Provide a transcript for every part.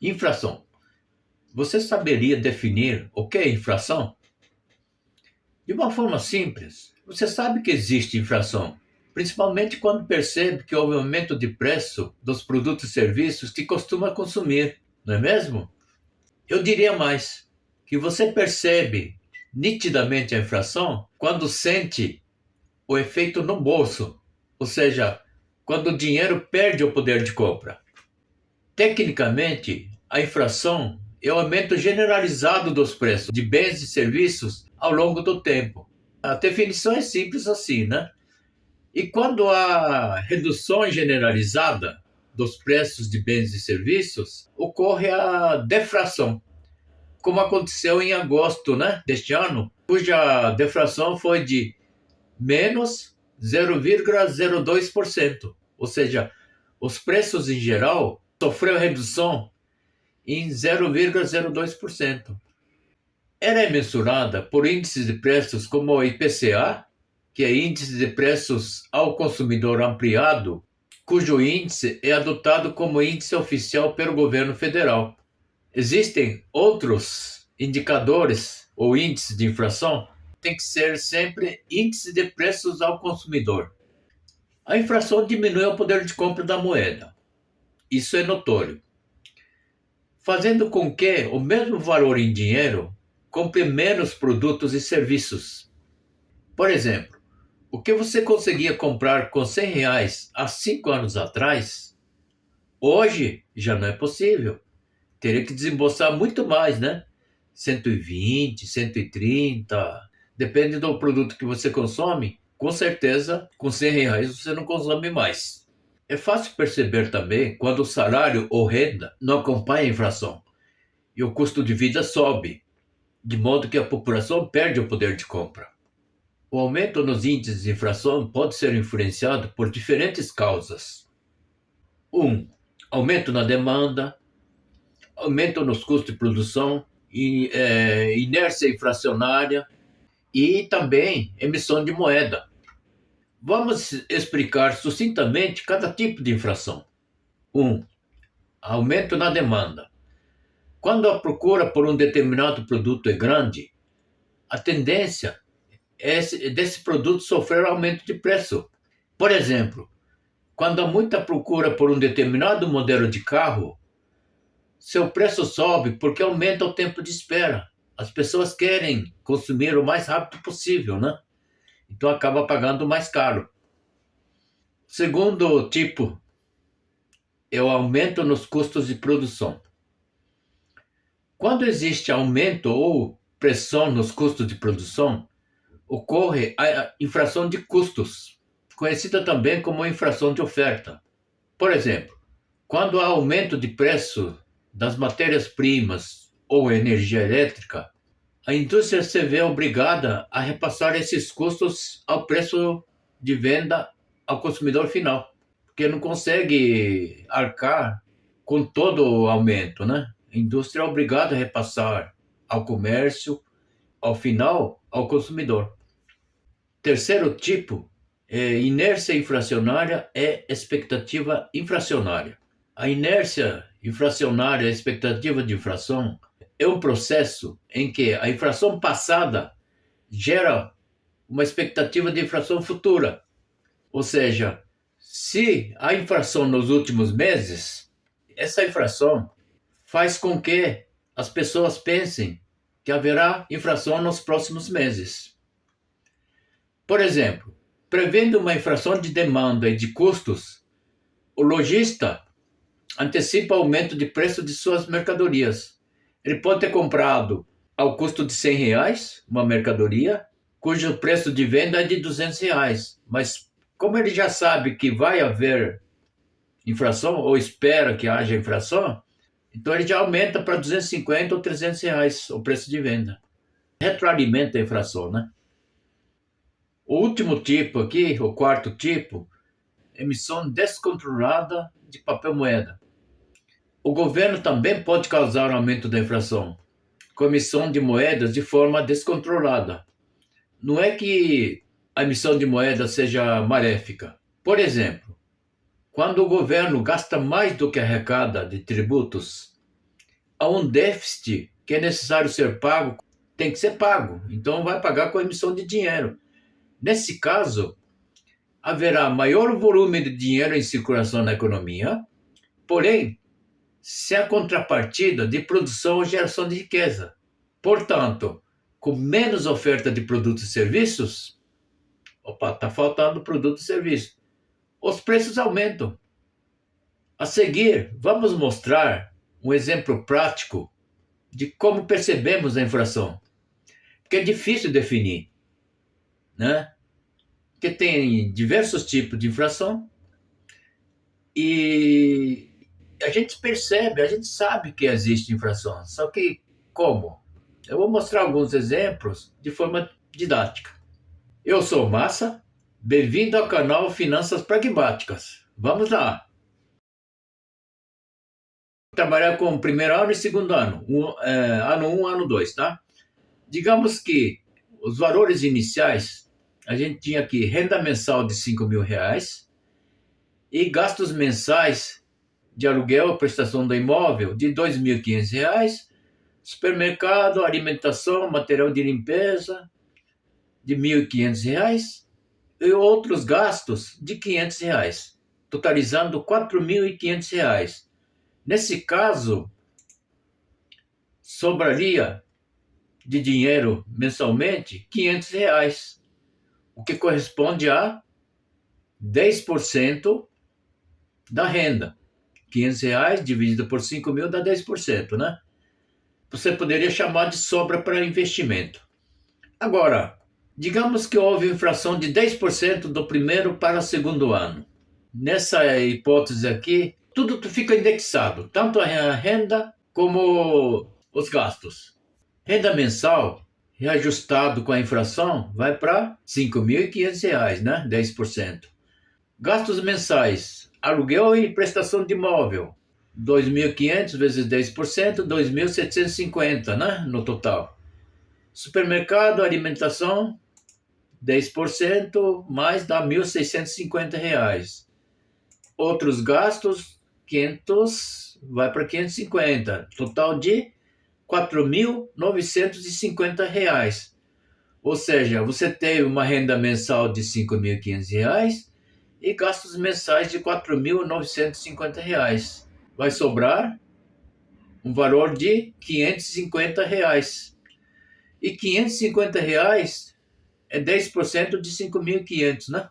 Infração. Você saberia definir o que é infração? De uma forma simples, você sabe que existe infração, principalmente quando percebe que houve aumento de preço dos produtos e serviços que costuma consumir, não é mesmo? Eu diria mais, que você percebe nitidamente a inflação quando sente o efeito no bolso, ou seja, quando o dinheiro perde o poder de compra. Tecnicamente, a inflação é o aumento generalizado dos preços de bens e serviços ao longo do tempo. A definição é simples assim, né? E quando há redução generalizada dos preços de bens e serviços, ocorre a deflação, como aconteceu em agosto, né, deste ano, cuja deflação foi de menos 0,02%. Ou seja, os preços em geral sofreram redução em 0,02%. Ela é mensurada por índices de preços como o IPCA, que é Índice de Preços ao Consumidor Ampliado, cujo índice é adotado como índice oficial pelo governo federal. Existem outros indicadores ou índices de inflação, tem que ser sempre índice de preços ao consumidor. A inflação diminui o poder de compra da moeda. Isso é notório, fazendo com que o mesmo valor em dinheiro compre menos produtos e serviços. Por exemplo, o que você conseguia comprar com R$ 100 há 5 anos atrás, hoje já não é possível. Teria que desembolsar muito mais, né? 120, 130, depende do produto que você consome. Com certeza, com R$ 100 você não consome mais. É fácil perceber também quando o salário ou renda não acompanha a inflação e o custo de vida sobe, de modo que a população perde o poder de compra. O aumento nos índices de inflação pode ser influenciado por diferentes causas. 1. Aumento na demanda, aumento nos custos de produção, inércia inflacionária e também emissão de moeda. Vamos explicar sucintamente cada tipo de inflação. 1. Aumento na demanda. Quando a procura por um determinado produto é grande, a tendência é desse produto sofrer aumento de preço. Por exemplo, quando há muita procura por um determinado modelo de carro, seu preço sobe porque aumenta o tempo de espera. As pessoas querem consumir o mais rápido possível, né? Então acaba pagando mais caro. Segundo tipo é o aumento nos custos de produção. Quando existe aumento ou pressão nos custos de produção, ocorre a inflação de custos, conhecida também como inflação de oferta. Por exemplo, quando há aumento de preço das matérias-primas ou energia elétrica, a indústria se vê obrigada a repassar esses custos ao preço de venda ao consumidor final, porque não consegue arcar com todo o aumento, né? A indústria é obrigada a repassar ao comércio, ao final, ao consumidor. Terceiro tipo é inércia inflacionária e expectativa inflacionária. A inércia inflacionária, a expectativa de inflação, é um processo em que a inflação passada gera uma expectativa de inflação futura. Ou seja, se há inflação nos últimos meses, essa inflação faz com que as pessoas pensem que haverá inflação nos próximos meses. Por exemplo, prevendo uma inflação de demanda e de custos, o lojista antecipa o aumento de preço de suas mercadorias. Ele pode ter comprado ao custo de R$ 100 uma mercadoria, cujo preço de venda é de R$ 200, mas como ele já sabe que vai haver inflação, ou espera que haja inflação, então ele já aumenta para R$ 250 ou R$ 300 o preço de venda. Retroalimenta a inflação, né? O último tipo aqui, o quarto tipo, emissão descontrolada de papel moeda. O governo também pode causar um aumento da inflação, com a emissão de moedas de forma descontrolada. Não é que a emissão de moedas seja maléfica. Por exemplo, quando o governo gasta mais do que arrecada de tributos, há um déficit que é necessário ser pago, tem que ser pago. Então vai pagar com a emissão de dinheiro. Nesse caso, haverá maior volume de dinheiro em circulação na economia, porém, sem a contrapartida de produção ou geração de riqueza. Portanto, com menos oferta de produtos e serviços, está faltando produto e serviço, os preços aumentam. A seguir, vamos mostrar um exemplo prático de como percebemos a inflação, porque é difícil definir, né? Porque tem diversos tipos de inflação e a gente percebe, a gente sabe que existe inflação, só que como? Eu vou mostrar alguns exemplos de forma didática. Eu sou Massa, bem-vindo ao canal Finanças Pragmáticas. Vamos lá! Trabalhar com o primeiro ano e segundo ano, ano 1, ano 2, tá? Digamos que os valores iniciais, a gente tinha aqui renda mensal de R$ 5.000 e gastos mensais de aluguel, prestação do imóvel de R$ 2.500, supermercado, alimentação, material de limpeza de R$ 1.500 e outros gastos de R$ 500, totalizando R$ 4.500. Nesse caso, sobraria de dinheiro mensalmente R$ 500, o que corresponde a 10% da renda. R$ 500 dividido por 5.000 dá 10%, né? Você poderia chamar de sobra para investimento. Agora, digamos que houve inflação de 10% do primeiro para o segundo ano. Nessa hipótese aqui, tudo fica indexado, tanto a renda como os gastos. Renda mensal, reajustado com a inflação, vai para R$ 5.500, né? 10%. Gastos mensais, aluguel e prestação de imóvel, 2.500 vezes 10%, 2.750, né? No total. Supermercado, alimentação, 10%, mais dá R$ 1.650. Outros gastos, 500, vai para 550. Total de R$ 4.950. Ou seja, você tem uma renda mensal de R$ 5.500 e gastos mensais de R$ 4.950. Vai sobrar um valor de R$ 550. E R$ 550 é 10% de 5.500, né?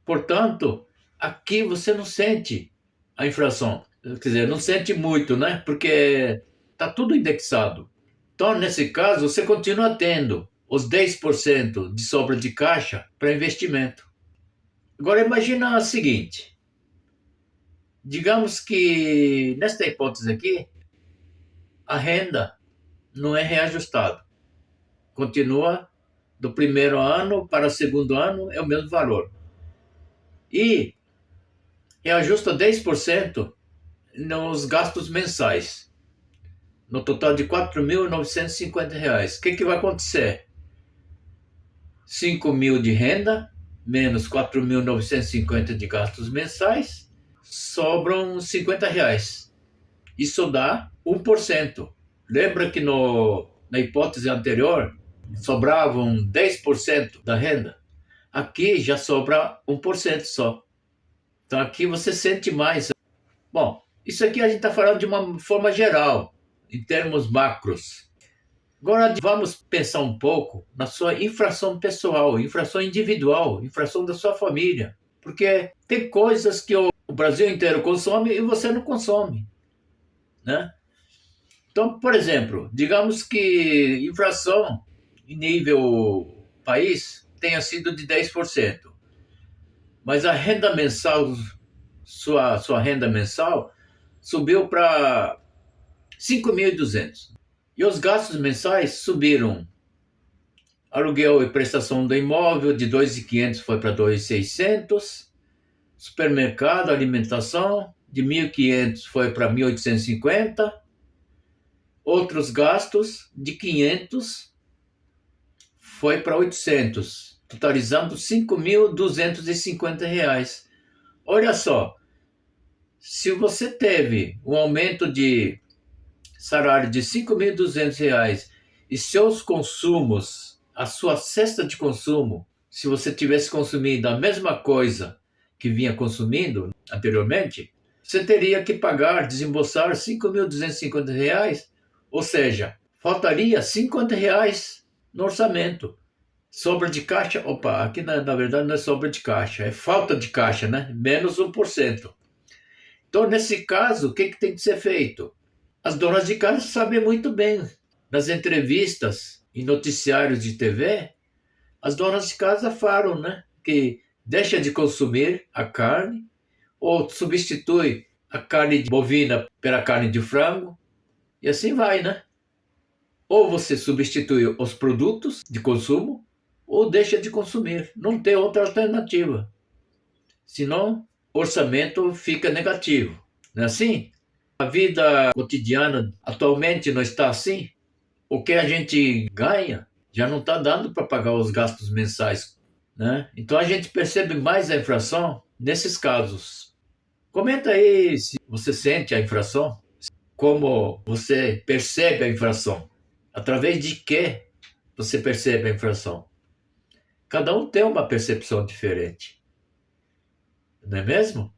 Portanto, aqui você não sente a inflação. Quer dizer, não sente muito, né? Porque está tudo indexado. Então, nesse caso, você continua tendo os 10% de sobra de caixa para investimento. Agora, imagina o seguinte. Digamos que, nesta hipótese aqui, a renda não é reajustada. Continua do primeiro ano para o segundo ano, é o mesmo valor. E reajusta 10% nos gastos mensais, no total de R$ 4.950. O que vai acontecer? 5.000 de renda, menos 4.950 de gastos mensais, sobram R$ 50. Isso dá 1%. Lembra que na hipótese anterior, sobravam 10% da renda? Aqui já sobra 1% só. Então aqui você sente mais. Bom, isso aqui a gente está falando de uma forma geral, em termos macros. Agora vamos pensar um pouco na sua inflação pessoal, inflação individual, inflação da sua família. Porque tem coisas que o Brasil inteiro consome e você não consome, né? Então, por exemplo, digamos que inflação em nível país tenha sido de 10%. Mas a renda mensal, sua renda mensal, subiu para 5.200. E os gastos mensais subiram. Aluguel e prestação do imóvel de 2.500 foi para 2.600. Supermercado, alimentação, de 1.500 foi para 1.850. Outros gastos, de 500 foi para 800. Totalizando R$ 5.250. Olha só, Se você teve um aumento de salário de R$ 5.200 e seus consumos, a sua cesta de consumo, se você tivesse consumindo a mesma coisa que vinha consumindo anteriormente, você teria que pagar, desembolsar R$ 5.250, ou seja, faltaria R$ 50 no orçamento. Sobra de caixa, opa, aqui na verdade não é sobra de caixa, é falta de caixa, né? Menos 1%. Então, nesse caso, o que tem que ser feito? As donas de casa sabem muito bem. Nas entrevistas e noticiários de TV, as donas de casa falam, né, que deixa de consumir a carne ou substitui a carne bovina pela carne de frango e assim vai, né? Ou você substitui os produtos de consumo ou deixa de consumir. Não tem outra alternativa. Senão, o orçamento fica negativo. Não é assim? A vida cotidiana atualmente não está assim. O que a gente ganha já não está dando para pagar os gastos mensais, né? Então a gente percebe mais a inflação nesses casos. Comenta aí se você sente a inflação, como você percebe a inflação, através de que você percebe a inflação. Cada um tem uma percepção diferente, não é mesmo?